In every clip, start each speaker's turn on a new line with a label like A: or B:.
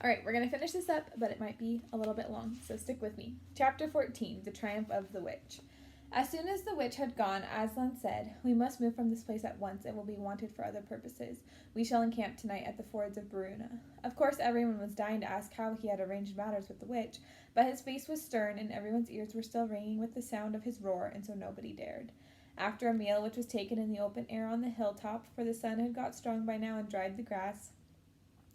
A: All right, we're going to finish this up, but it might be a little bit long, so stick with me. Chapter 14, The Triumph of the Witch. As soon as the witch had gone, Aslan said, "We must move from this place at once. It will be wanted for other purposes. We shall encamp tonight at the fords of Bruna." Of course, everyone was dying to ask how he had arranged matters with the witch, but his face was stern, and everyone's ears were still ringing with the sound of his roar, and so nobody dared. After a meal which was taken in the open air on the hilltop, for the sun had got strong by now and dried the grass,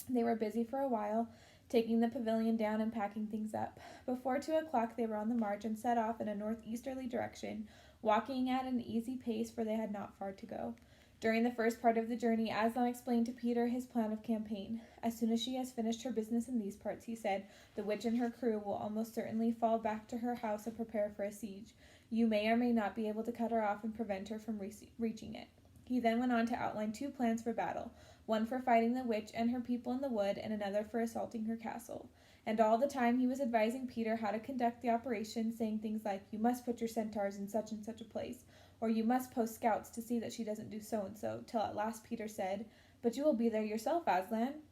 A: they were busy for a while, taking the pavilion down and packing things up. Before 2 o'clock they were on the march and set off in a northeasterly direction, walking at an easy pace, for they had not far to go. During the first part of the journey, Aslan explained to Peter his plan of campaign. "As soon as she has finished her business in these parts," he said, "the witch and her crew will almost certainly fall back to her house and prepare for a siege. You may or may not be able to cut her off and prevent her from reaching it." He then went on to outline 2 plans for battle, one for fighting the witch and her people in the wood, and another for assaulting her castle. And all the time he was advising Peter how to conduct the operation, saying things like, "You must put your centaurs in such and such a place," or "You must post scouts to see that she doesn't do so and so," till at last Peter said, "But you will be there yourself, Aslan."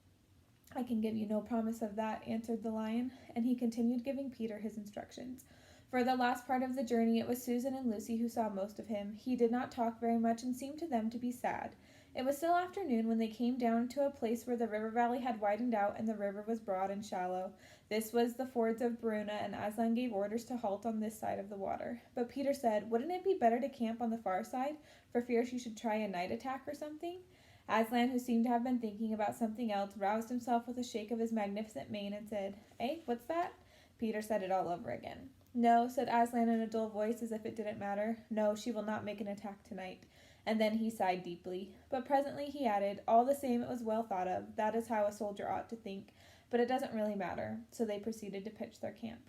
A: "I can give you no promise of that," answered the lion, and he continued giving Peter his instructions. For the last part of the journey it was Susan and Lucy who saw most of him. He did not talk very much and seemed to them to be sad. It was still afternoon when they came down to a place where the river valley had widened out and the river was broad and shallow. This was the fords of Bruna, and Aslan gave orders to halt on this side of the water. But Peter said, "Wouldn't it be better to camp on the far side, for fear she should try a night attack or something?" Aslan, who seemed to have been thinking about something else, roused himself with a shake of his magnificent mane and said, "Eh, what's that?" Peter said it all over again. "No," said Aslan in a dull voice, as if it didn't matter. "No, she will not make an attack tonight." And then he sighed deeply. But presently he added, "All the same, it was well thought of. That is how a soldier ought to think. But it doesn't really matter." So they proceeded to pitch their camp.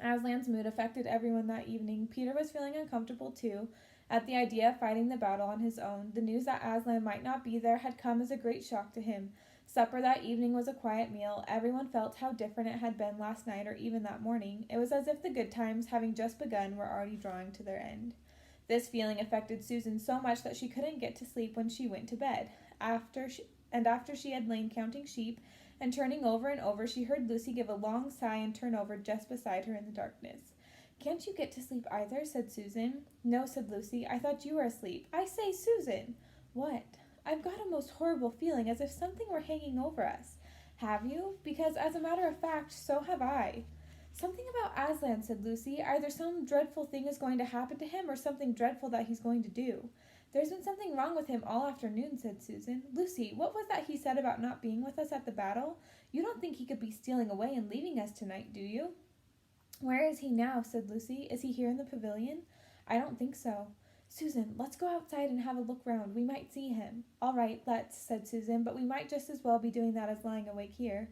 A: Aslan's mood affected everyone that evening. Peter was feeling uncomfortable too, at the idea of fighting the battle on his own. The news that Aslan might not be there had come as a great shock to him. Supper that evening was a quiet meal. Everyone felt how different it had been last night or even that morning. It was as if the good times, having just begun, were already drawing to their end. This feeling affected Susan so much that she couldn't get to sleep when she went to bed. After she had lain counting sheep and turning over and over, she heard Lucy give a long sigh and turn over just beside her in the darkness. "Can't you get to sleep either?" said Susan. "No," said Lucy. "I thought you were asleep." "I say, Susan!" "What?" "I've got a most horrible feeling, as if something were hanging over us." "Have you? Because, as a matter of fact, so have I." "Something about Aslan," said Lucy. "Either some dreadful thing is going to happen to him, or something dreadful that he's going to do." "There's been something wrong with him all afternoon," said Susan. "Lucy, what was that he said about not being with us at the battle? You don't think he could be stealing away and leaving us tonight, do you?" "Where is he now?" said Lucy. "Is he here in the pavilion?" "I don't think so." "Susan, let's go outside and have a look round. We might see him." "All right, let's," said Susan, "but we might just as well be doing that as lying awake here."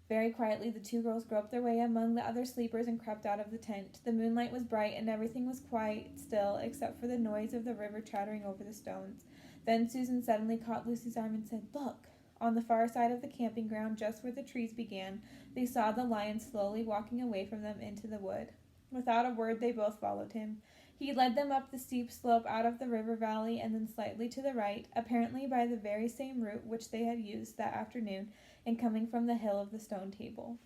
A: Very quietly the 2 girls groped their way among the other sleepers and crept out of the tent. The moonlight was bright and everything was quite still except for the noise of the river chattering over the stones. Then Susan suddenly caught Lucy's arm and said, "Look!" On the far side of the camping ground, just where the trees began, they saw the lion slowly walking away from them into the wood. Without a word they both followed him. He led them up the steep slope out of the river valley and then slightly to the right, apparently by the very same route which they had used that afternoon in coming from the hill of the stone table.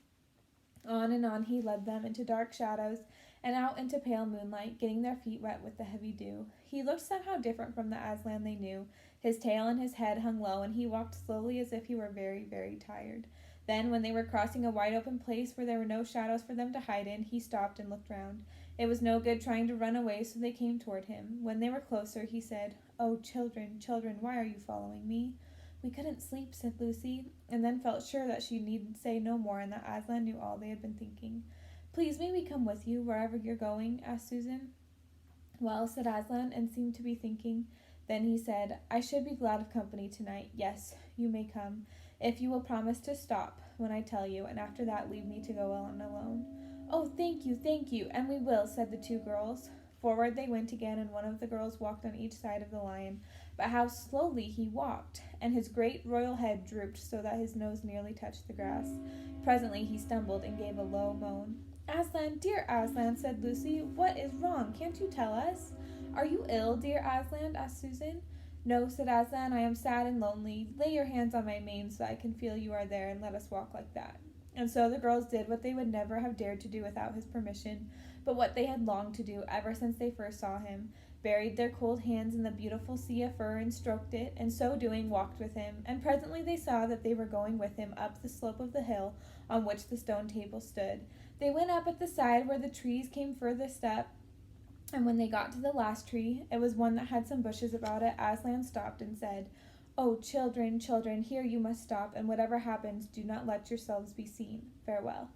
A: On and on he led them into dark shadows and out into pale moonlight, getting their feet wet with the heavy dew. He looked somehow different from the Aslan they knew. His tail and his head hung low, and he walked slowly as if he were very, very tired. Then, when they were crossing a wide open place where there were no shadows for them to hide in, he stopped and looked round. It was no good trying to run away, so they came toward him. When they were closer, he said, "Oh, children, children, why are you following me?" "We couldn't sleep," said Lucy, and then felt sure that she need say no more and that Aslan knew all they had been thinking. "Please, may we come with you, wherever you're going?" asked Susan. "Well," said Aslan, and seemed to be thinking. Then he said, "I should be glad of company tonight. Yes, you may come, if you will promise to stop when I tell you, and after that leave me to go on alone." "Oh, thank you, and we will," said the 2 girls. Forward they went again, and one of the girls walked on each side of the lion. But how slowly he walked, and his great royal head drooped so that his nose nearly touched the grass. Presently he stumbled and gave a low moan. "Aslan, dear Aslan," said Lucy, "what is wrong? Can't you tell us?" "Are you ill, dear Aslan?" asked Susan. "No," said Aslan, "I am sad and lonely. Lay your hands on my mane so I can feel you are there, and let us walk like that." And so the girls did what they would never have dared to do without his permission, but what they had longed to do ever since they first saw him, buried their cold hands in the beautiful sea of fur and stroked it, and so doing walked with him, and presently they saw that they were going with him up the slope of the hill on which the stone table stood. They went up at the side where the trees came furthest up, and when they got to the last tree, it was one that had some bushes about it, Aslan stopped and said, "Oh, children, children, here you must stop, and whatever happens, do not let yourselves be seen. Farewell."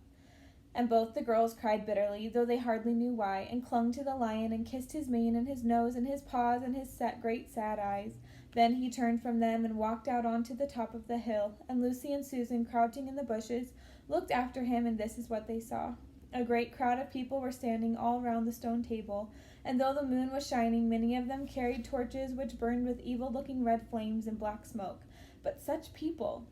A: And both the girls cried bitterly, though they hardly knew why, and clung to the lion and kissed his mane and his nose and his paws and his great sad eyes. Then he turned from them and walked out onto the top of the hill, and Lucy and Susan, crouching in the bushes, looked after him, and this is what they saw. A great crowd of people were standing all round the stone table, and though the moon was shining, many of them carried torches which burned with evil-looking red flames and black smoke. But such people!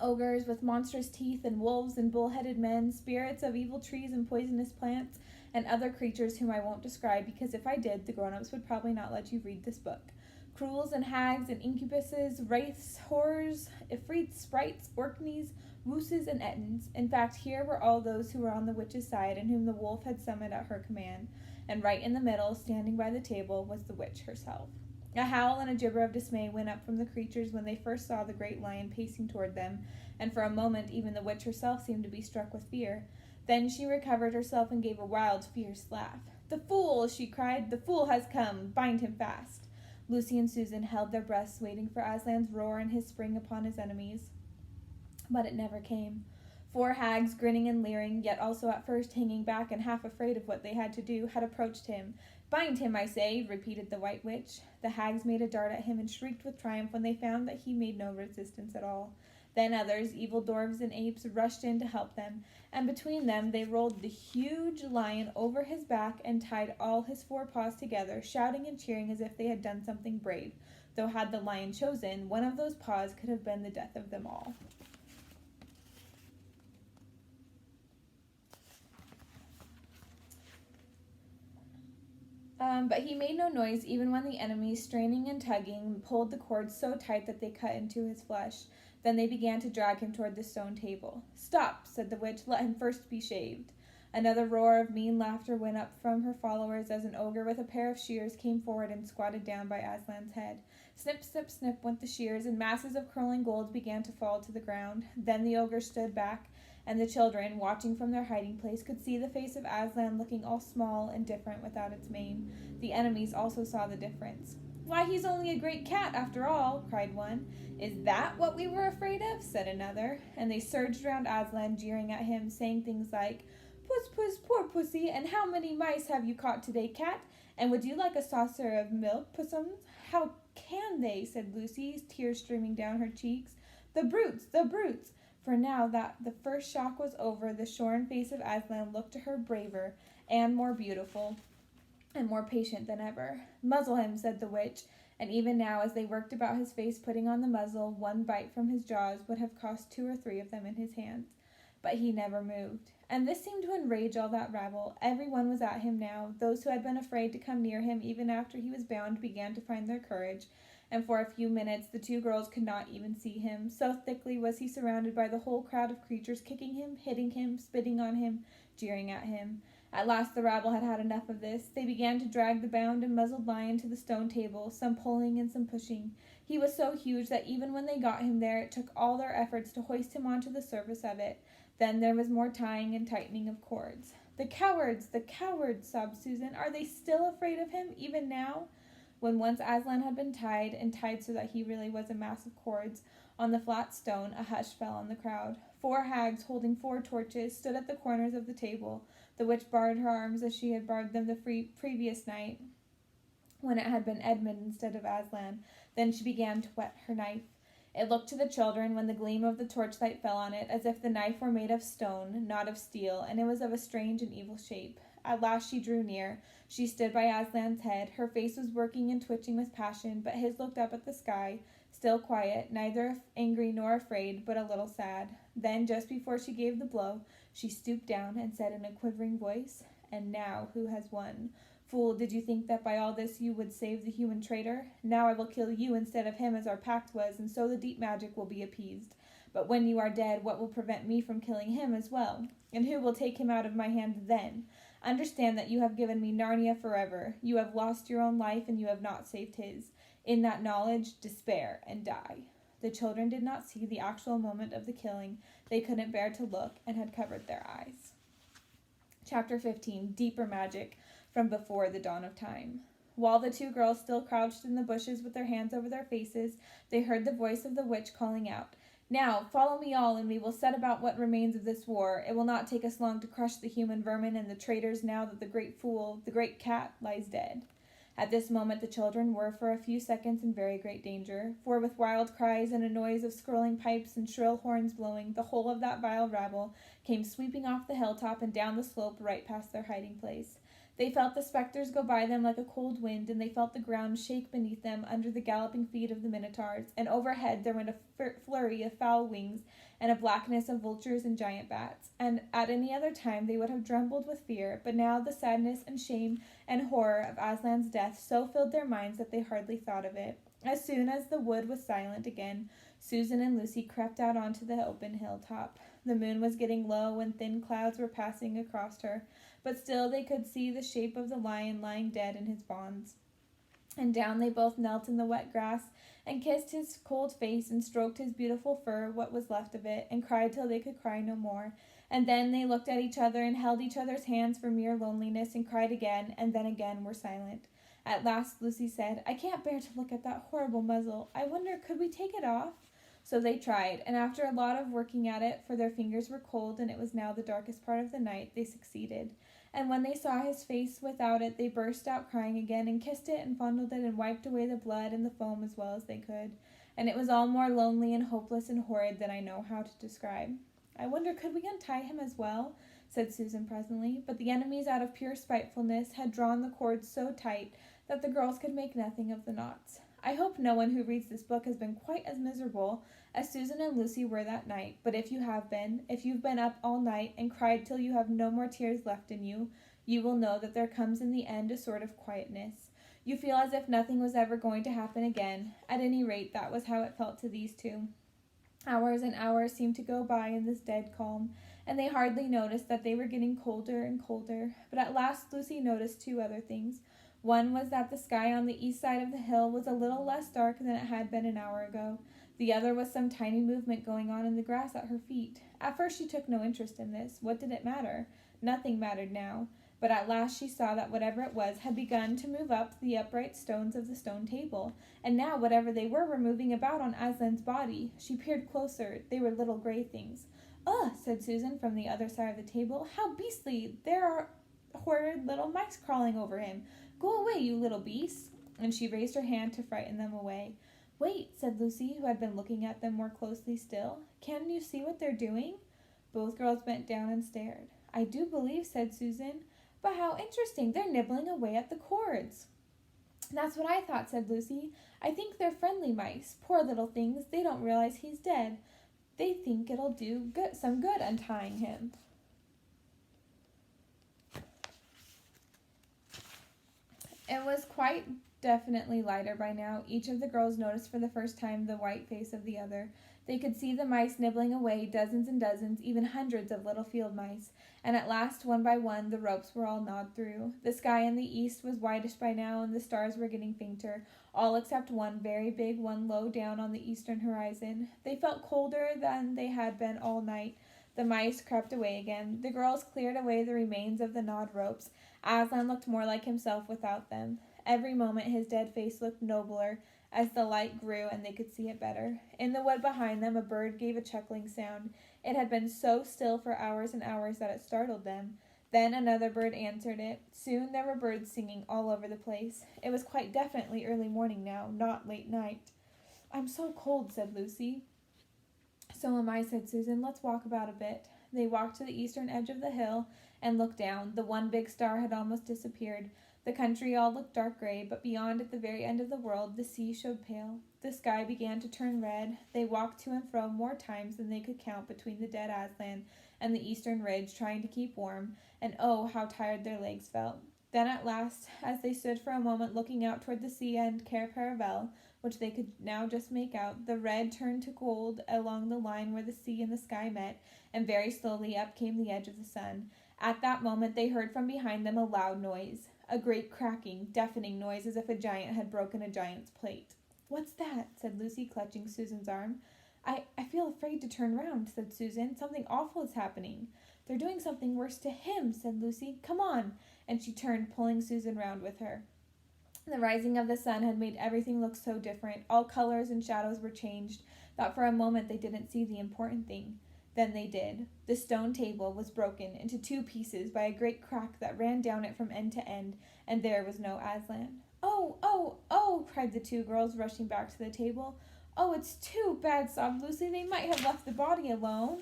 A: Ogres with monstrous teeth, and wolves and bull-headed men, spirits of evil trees and poisonous plants, and other creatures whom I won't describe, because if I did, the grown-ups would probably not let you read this book. Cruels and hags and incubuses, wraiths, horrors, ifrits, sprites, orkneys, wooses, and ettins. In fact, here were all those who were on the witch's side, and whom the wolf had summoned at her command. And right in the middle, standing by the table, was the witch herself. A howl and a gibber of dismay went up from the creatures when they first saw the great lion pacing toward them, and for a moment even the witch herself seemed to be struck with fear. Then she recovered herself and gave a wild, fierce laugh. "The fool!" she cried. "The fool has come! Bind him fast!" Lucy and Susan held their breaths, waiting for Aslan's roar and his spring upon his enemies. But it never came. 4 hags, grinning and leering, yet also at first hanging back and half afraid of what they had to do, had approached him. "Bind him, I say," repeated the white witch. The hags made a dart at him and shrieked with triumph when they found that he made no resistance at all. Then others, evil dwarves and apes, rushed in to help them, and between them they rolled the huge lion over his back and tied all his 4 paws together, shouting and cheering as if they had done something brave, though had the lion chosen, one of those paws could have been the death of them all. But he made no noise even when the enemies, straining and tugging, pulled the cords so tight that they cut into his flesh. Then they began to drag him toward the stone table. "Stop," said the witch, "let him first be shaved." Another roar of mean laughter went up from her followers as an ogre with a pair of shears came forward and squatted down by Aslan's head. Snip, snip, snip went the shears, and masses of curling gold began to fall to the ground. Then the ogre stood back, and the children, watching from their hiding place, could see the face of Aslan looking all small and different without its mane. The enemies also saw the difference. "Why, he's only a great cat, after all," cried one. "Is that what we were afraid of?" said another. And they surged round Aslan, jeering at him, saying things like, "Puss, puss, poor pussy, and how many mice have you caught today, cat? And would you like a saucer of milk, pussums?" "How can they?" said Lucy, tears streaming down her cheeks. "The brutes, the brutes!" For now that the first shock was over, the shorn face of Aslan looked to her braver and more beautiful and more patient than ever. "Muzzle him," said the witch, and even now, as they worked about his face putting on the muzzle, one bite from his jaws would have cost 2 or 3 of them in his hands. But he never moved. And this seemed to enrage all that rabble. Everyone was at him now. Those who had been afraid to come near him even after he was bound began to find their courage, and for a few minutes the 2 girls could not even see him. So thickly was he surrounded by the whole crowd of creatures, kicking him, hitting him, spitting on him, jeering at him. At last the rabble had had enough of this. They began to drag the bound and muzzled lion to the stone table, some pulling and some pushing. He was so huge that even when they got him there, it took all their efforts to hoist him onto the surface of it. Then there was more tying and tightening of cords. The cowards, sobbed Susan. "Are they still afraid of him, even now?" When once Aslan had been tied, and tied so that he really was a mass of cords, on the flat stone, a hush fell on the crowd. 4 hags, holding 4 torches, stood at the corners of the table. The witch barred her arms as she had barred them the previous night, when it had been Edmund instead of Aslan. Then she began to whet her knife. It looked to the children, when the gleam of the torchlight fell on it, as if the knife were made of stone, not of steel, and it was of a strange and evil shape. At last she drew near. She stood by Aslan's head. Her face was working and twitching with passion, but his looked up at the sky, still quiet, neither angry nor afraid, but a little sad. Then, just before she gave the blow, she stooped down and said in a quivering voice, "And now who has won? Fool, did you think that by all this you would save the human traitor? Now I will kill you instead of him as our pact was, and so the deep magic will be appeased. But when you are dead, what will prevent me from killing him as well? And who will take him out of my hand then? Understand that you have given me Narnia forever. You have lost your own life, and you have not saved his. In that knowledge, despair and die." The children did not see the actual moment of the killing. They couldn't bear to look, and had covered their eyes. Chapter 15. Deeper Magic from Before the Dawn of Time. While the two girls still crouched in the bushes with their hands over their faces, they heard the voice of the witch calling out, "Now, follow me all, and we will set about what remains of this war. It will not take us long to crush the human vermin and the traitors now that the great fool, the great cat, lies dead." At this moment the children were for a few seconds in very great danger, for with wild cries and a noise of skirling pipes and shrill horns blowing, the whole of that vile rabble came sweeping off the hilltop and down the slope right past their hiding place. They felt the spectres go by them like a cold wind, and they felt the ground shake beneath them under the galloping feet of the minotaurs, and overhead there went a flurry of foul wings and a blackness of vultures and giant bats. And at any other time they would have trembled with fear, but now the sadness and shame and horror of Aslan's death so filled their minds that they hardly thought of it. As soon as the wood was silent again, Susan and Lucy crept out onto the open hilltop. The moon was getting low, and thin clouds were passing across her, but still they could see the shape of the lion lying dead in his bonds. And down they both knelt in the wet grass, and kissed his cold face, and stroked his beautiful fur, what was left of it, and cried till they could cry no more. And then they looked at each other, and held each other's hands for mere loneliness, and cried again, and then again were silent. At last Lucy said, "I can't bear to look at that horrible muzzle. I wonder, could we take it off?" So they tried, and after a lot of working at it, for their fingers were cold, and it was now the darkest part of the night, they succeeded. And when they saw his face without it, they burst out crying again, and kissed it, and fondled it, and wiped away the blood and the foam as well as they could. And it was all more lonely and hopeless and horrid than I know how to describe. "I wonder, could we untie him as well?" said Susan presently. But the enemies, out of pure spitefulness, had drawn the cords so tight that the girls could make nothing of the knots. I hope no one who reads this book has been quite as miserable as Susan and Lucy were that night, but if you have been, if you've been up all night and cried till you have no more tears left in you, you will know that there comes in the end a sort of quietness. You feel as if nothing was ever going to happen again. At any rate, that was how it felt to these two. Hours and hours seemed to go by in this dead calm, and they hardly noticed that they were getting colder and colder. But at last Lucy noticed two other things. One was that the sky on the east side of the hill was a little less dark than it had been an hour ago. The other was some tiny movement going on in the grass at her feet. At first she took no interest in this. What did it matter? Nothing mattered now. But at last she saw that whatever it was had begun to move up the upright stones of the stone table, and now whatever they were moving about on Aslan's body. She peered closer. They were little gray things. "Ugh," said Susan from the other side of the table. "How beastly! There are horrid little mice crawling over him. Go away, you little beasts!" And she raised her hand to frighten them away. "Wait," said Lucy, who had been looking at them more closely still. "Can you see what they're doing?" Both girls bent down and stared. "I do believe," said Susan. "But how interesting! They're nibbling away at the cords." "That's what I thought," said Lucy. "I think they're friendly mice. Poor little things, they don't realize he's dead. They think it'll do some good untying him." It was quite definitely lighter by now. Each of the girls noticed for the first time the white face of the other. They could see the mice nibbling away, dozens and dozens, even hundreds of little field mice. And at last, one by one, the ropes were all gnawed through. The sky in the east was whitish by now, and the stars were getting fainter, all except one very big one low down on the eastern horizon. They felt colder than they had been all night. The mice crept away again. The girls cleared away the remains of the gnawed ropes. Aslan looked more like himself without them. Every moment his dead face looked nobler as the light grew and they could see it better. In the wood behind them a bird gave a chuckling sound. It had been so still for hours and hours that it startled them. Then another bird answered it. Soon there were birds singing all over the place. It was quite definitely early morning now, not late night. "I'm so cold," said Lucy. "So am I," said Susan. "Let's walk about a bit." They walked to the eastern edge of the hill and looked down. The one big star had almost disappeared. The country all looked dark gray, but beyond, at the very end of the world, the sea showed pale. The sky began to turn red. They walked to and fro more times than they could count between the dead Aslan and the eastern ridge, trying to keep warm, and oh, how tired their legs felt. Then at last, as they stood for a moment looking out toward the sea and Cair Paravel, which they could now just make out, the red turned to gold along the line where the sea and the sky met, and very slowly up came the edge of the sun. At that moment they heard from behind them a loud noise, a great cracking, deafening noise, as if a giant had broken a giant's plate. "What's that?" said Lucy, clutching Susan's arm. I feel afraid to turn round," said Susan. "Something awful is happening." "They're doing something worse to him," said Lucy. "Come on," and she turned, pulling Susan round with her. The rising of the sun had made everything look so different. All colors and shadows were changed, that for a moment they didn't see the important thing. Then they did. The stone table was broken into 2 pieces by a great crack that ran down it from end to end, and there was no Aslan. "Oh, oh, oh!" cried the 2 girls, rushing back to the table. "Oh, it's too bad," sobbed Lucy. "They might have left the body alone."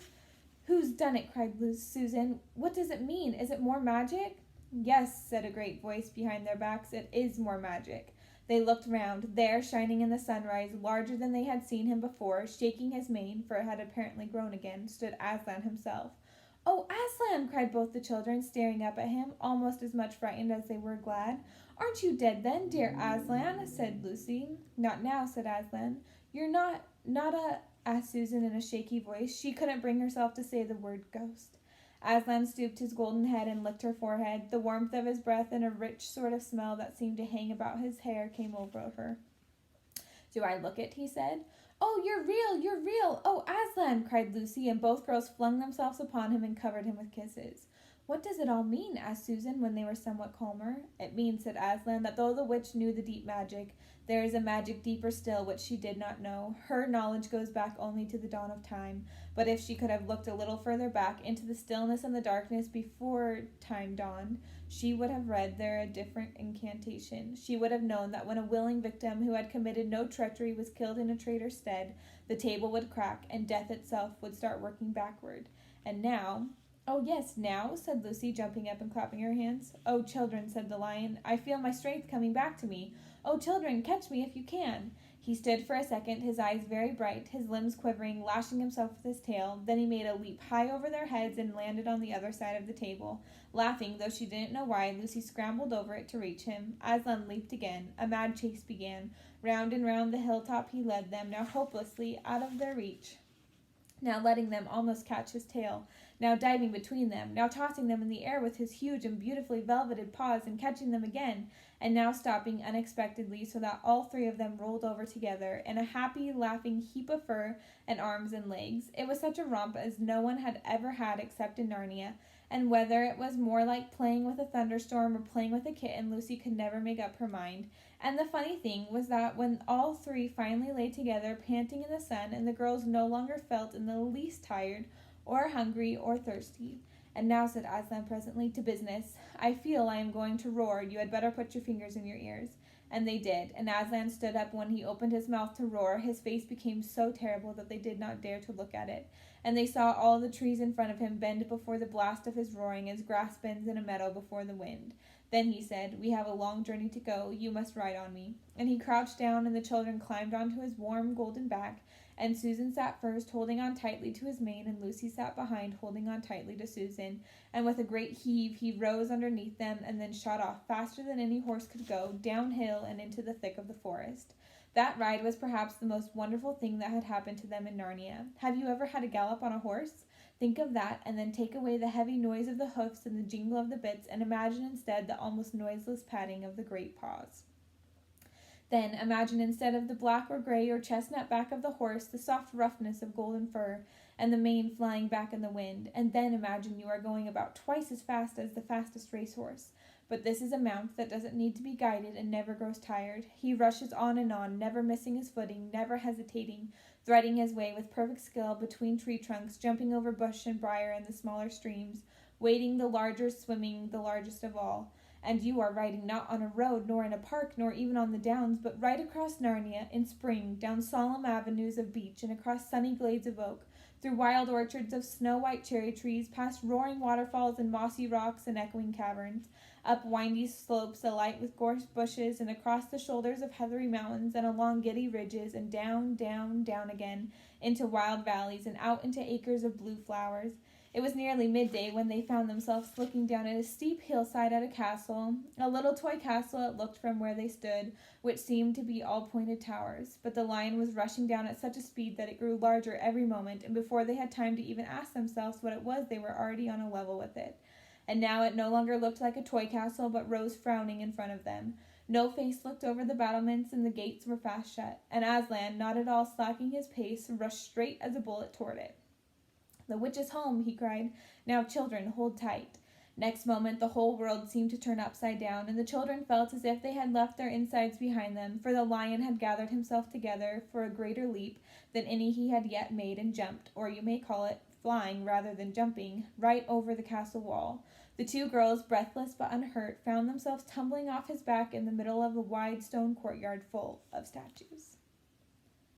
A: "Who's done it?" cried Susan. "What does it mean? Is it more magic?" "Yes," said a great voice behind their backs, "it is more magic." They looked round. There, shining in the sunrise, larger than they had seen him before, shaking his mane, for it had apparently grown again, stood Aslan himself. "Oh, Aslan!" cried both the children, staring up at him, almost as much frightened as they were glad. "Aren't you dead then, dear Aslan?" said Lucy. "Not now," said Aslan. "You're not asked Susan in a shaky voice. She couldn't bring herself to say the word ghost. Aslan stooped his golden head and licked her forehead. The warmth of his breath and a rich sort of smell that seemed to hang about his hair came over her. "Do I look it?" he said. "Oh, you're real! You're real! Oh, Aslan!" cried Lucy, and both girls flung themselves upon him and covered him with kisses. "What does it all mean?" asked Susan, when they were somewhat calmer. "It means," said Aslan, "that though the witch knew the deep magic, there is a magic deeper still which she did not know. Her knowledge goes back only to the dawn of time. But if she could have looked a little further back into the stillness and the darkness before time dawned, she would have read there a different incantation. She would have known that when a willing victim who had committed no treachery was killed in a traitor's stead, the table would crack and death itself would start working backward. And now—" "Oh, yes, now?" said Lucy, jumping up and clapping her hands. "Oh, children," said the lion, "I feel my strength coming back to me. Oh, children, catch me if you can." He stood for a second, his eyes very bright, his limbs quivering, lashing himself with his tail. Then he made a leap high over their heads and landed on the other side of the table. Laughing, though she didn't know why, Lucy scrambled over it to reach him. Aslan leaped again. A mad chase began. Round and round the hilltop he led them, now hopelessly out of their reach, now letting them almost catch his tail, now diving between them, now tossing them in the air with his huge and beautifully velveted paws and catching them again, and now stopping unexpectedly so that all 3 of them rolled over together in a happy, laughing heap of fur and arms and legs. It was such a romp as no one had ever had except in Narnia, and whether it was more like playing with a thunderstorm or playing with a kitten, Lucy could never make up her mind. And the funny thing was that when all 3 finally lay together, panting in the sun, and the girls no longer felt in the least tired, or hungry, or thirsty. "And now," said Aslan presently, "to business. I feel I am going to roar. You had better put your fingers in your ears." And they did, and Aslan stood up. When he opened his mouth to roar, his face became so terrible that they did not dare to look at it. And they saw all the trees in front of him bend before the blast of his roaring, as grass bends in a meadow before the wind. Then he said, "We have a long journey to go. You must ride on me." And he crouched down, and the children climbed onto his warm golden back, and Susan sat first, holding on tightly to his mane, and Lucy sat behind, holding on tightly to Susan. And with a great heave he rose underneath them, and then shot off faster than any horse could go, downhill and into the thick of the forest. That ride was perhaps the most wonderful thing that had happened to them in Narnia. Have you ever had a gallop on a horse? Think of that, and then take away the heavy noise of the hoofs and the jingle of the bits, and imagine instead the almost noiseless padding of the great paws. Then imagine instead of the black or gray or chestnut back of the horse, the soft roughness of golden fur, and the mane flying back in the wind. And then imagine you are going about twice as fast as the fastest racehorse. But this is a mount that doesn't need to be guided and never grows tired. He rushes on and on, never missing his footing, never hesitating, threading his way with perfect skill between tree trunks, jumping over bush and briar and the smaller streams, wading the larger, swimming the largest of all. And you are riding not on a road, nor in a park, nor even on the downs, but right across Narnia in spring, down solemn avenues of beech and across sunny glades of oak, through wild orchards of snow-white cherry trees, past roaring waterfalls and mossy rocks and echoing caverns, up windy slopes alight with gorse bushes, and across the shoulders of heathery mountains, and along giddy ridges, and down, down, down again, into wild valleys, and out into acres of blue flowers. It was nearly midday when they found themselves looking down at a steep hillside at a castle, a little toy castle it looked from where they stood, which seemed to be all pointed towers. But the lion was rushing down at such a speed that it grew larger every moment, and before they had time to even ask themselves what it was, they were already on a level with it. And now it no longer looked like a toy castle, but rose frowning in front of them. No face looked over the battlements, and the gates were fast shut. And Aslan, not at all slacking his pace, rushed straight as a bullet toward it. "The witch is home," he cried. "Now, children, hold tight." Next moment the whole world seemed to turn upside down, and the children felt as if they had left their insides behind them, for the lion had gathered himself together for a greater leap than any he had yet made, and jumped, or you may call it flying rather than jumping, right over the castle wall. The two girls, breathless but unhurt, found themselves tumbling off his back in the middle of a wide stone courtyard full of statues.